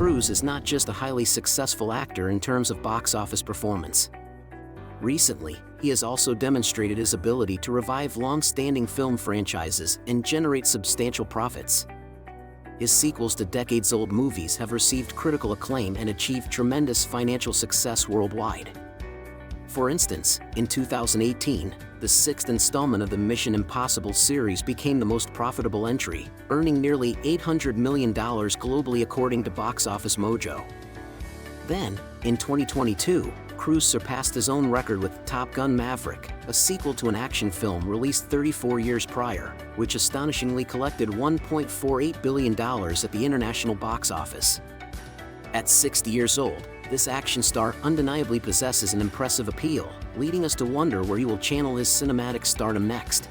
Cruise is not just a highly successful actor in terms of box office performance. Recently, he has also demonstrated his ability to revive long-standing film franchises and generate substantial profits. His sequels to decades-old movies have received critical acclaim and achieved tremendous financial success worldwide. For instance, in 2018, the sixth installment of the Mission Impossible series became the most profitable entry, earning nearly $800 million globally according to Box Office Mojo. Then, in 2022, Cruise surpassed his own record with Top Gun: Maverick, a sequel to an action film released 34 years prior, which astonishingly collected $1.48 billion at the international box office. At 60 years old, this action star undeniably possesses an impressive appeal, leading us to wonder where he will channel his cinematic stardom next.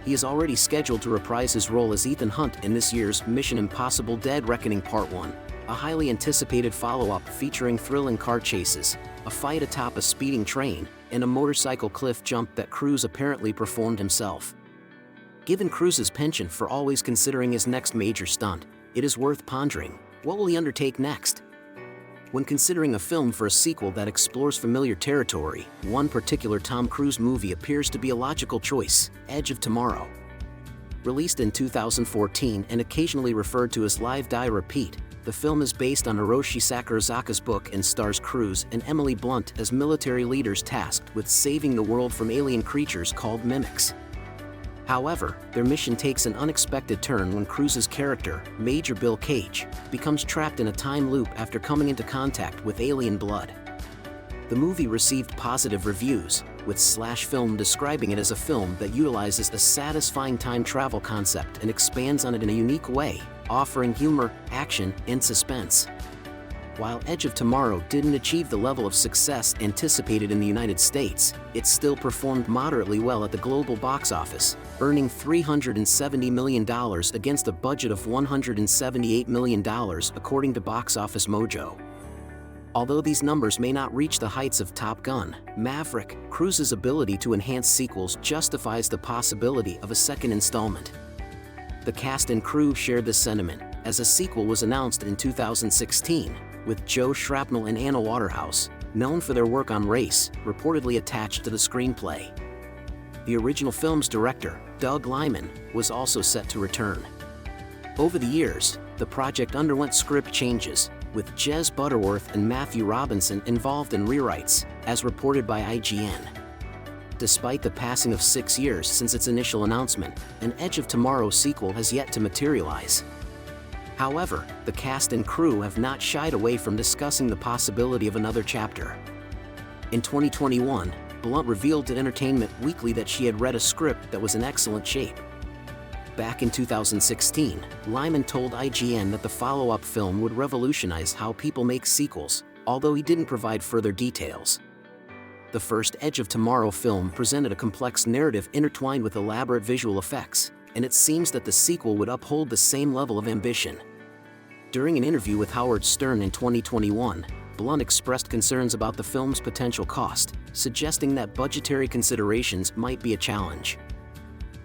He is already scheduled to reprise his role as Ethan Hunt in this year's Mission Impossible: Dead Reckoning Part 1, a highly anticipated follow-up featuring thrilling car chases, a fight atop a speeding train, and a motorcycle cliff jump that Cruise apparently performed himself. Given Cruise's penchant for always considering his next major stunt, it is worth pondering, what will he undertake next? When considering a film for a sequel that explores familiar territory, one particular Tom Cruise movie appears to be a logical choice: Edge of Tomorrow. Released in 2014 and occasionally referred to as Live Die Repeat, the film is based on Hiroshi Sakurazaka's book and stars Cruise and Emily Blunt as military leaders tasked with saving the world from alien creatures called mimics. However, their mission takes an unexpected turn when Cruise's character, Major Bill Cage, becomes trapped in a time loop after coming into contact with alien blood. The movie received positive reviews, with Slash Film describing it as a film that utilizes a satisfying time travel concept and expands on it in a unique way, offering humor, action, and suspense. While Edge of Tomorrow didn't achieve the level of success anticipated in the United States, it still performed moderately well at the global box office, earning $370 million against a budget of $178 million according to Box Office Mojo. Although these numbers may not reach the heights of Top Gun: Maverick, Cruise's ability to enhance sequels justifies the possibility of a second installment. The cast and crew shared this sentiment, as a sequel was announced in 2016, with Joe Shrapnel and Anna Waterhouse, known for their work on Race, reportedly attached to the screenplay. The original film's director, Doug Liman, was also set to return. Over the years, the project underwent script changes, with Jez Butterworth and Matthew Robinson involved in rewrites, as reported by IGN. Despite the passing of 6 years since its initial announcement, an Edge of Tomorrow sequel has yet to materialize. However, the cast and crew have not shied away from discussing the possibility of another chapter. In 2021, Blunt revealed to Entertainment Weekly that she had read a script that was in excellent shape. Back in 2016, Lyman told IGN that the follow-up film would revolutionize how people make sequels, although he didn't provide further details. The first Edge of Tomorrow film presented a complex narrative intertwined with elaborate visual effects, and it seems that the sequel would uphold the same level of ambition. During an interview with Howard Stern in 2021, Blunt expressed concerns about the film's potential cost, suggesting that budgetary considerations might be a challenge.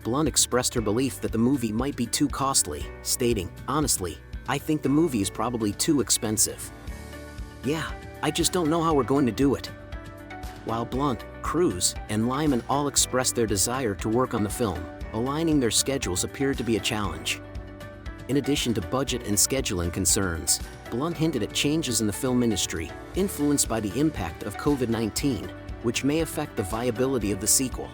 Blunt expressed her belief that the movie might be too costly, stating, "Honestly, I think the movie is probably too expensive. Yeah, I just don't know how we're going to do it." While Blunt, Cruise, and Lyman all expressed their desire to work on the film, aligning their schedules appeared to be a challenge. In addition to budget and scheduling concerns, Blunt hinted at changes in the film industry, influenced by the impact of COVID-19, which may affect the viability of the sequel.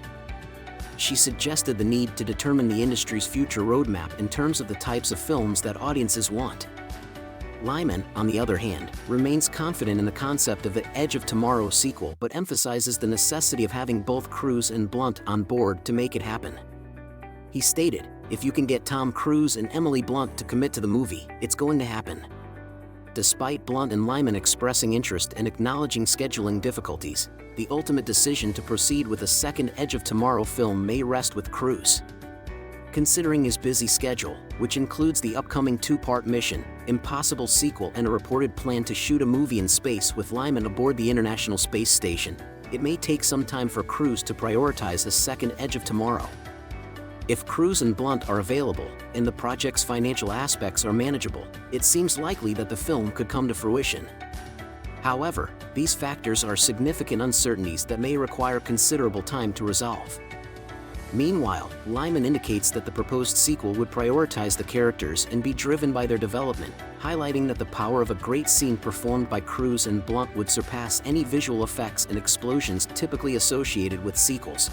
She suggested the need to determine the industry's future roadmap in terms of the types of films that audiences want. Lyman, on the other hand, remains confident in the concept of the Edge of Tomorrow sequel but emphasizes the necessity of having both Cruise and Blunt on board to make it happen. He stated, "If you can get Tom Cruise and Emily Blunt to commit to the movie, it's going to happen." Despite Blunt and Lyman expressing interest and acknowledging scheduling difficulties, the ultimate decision to proceed with a second Edge of Tomorrow film may rest with Cruise. Considering his busy schedule, which includes the upcoming 2-part Mission Impossible sequel and a reported plan to shoot a movie in space with Lyman aboard the International Space Station, it may take some time for Cruise to prioritize a second Edge of Tomorrow. If Cruise and Blunt are available, and the project's financial aspects are manageable, it seems likely that the film could come to fruition. However, these factors are significant uncertainties that may require considerable time to resolve. Meanwhile, Lyman indicates that the proposed sequel would prioritize the characters and be driven by their development, highlighting that the power of a great scene performed by Cruise and Blunt would surpass any visual effects and explosions typically associated with sequels.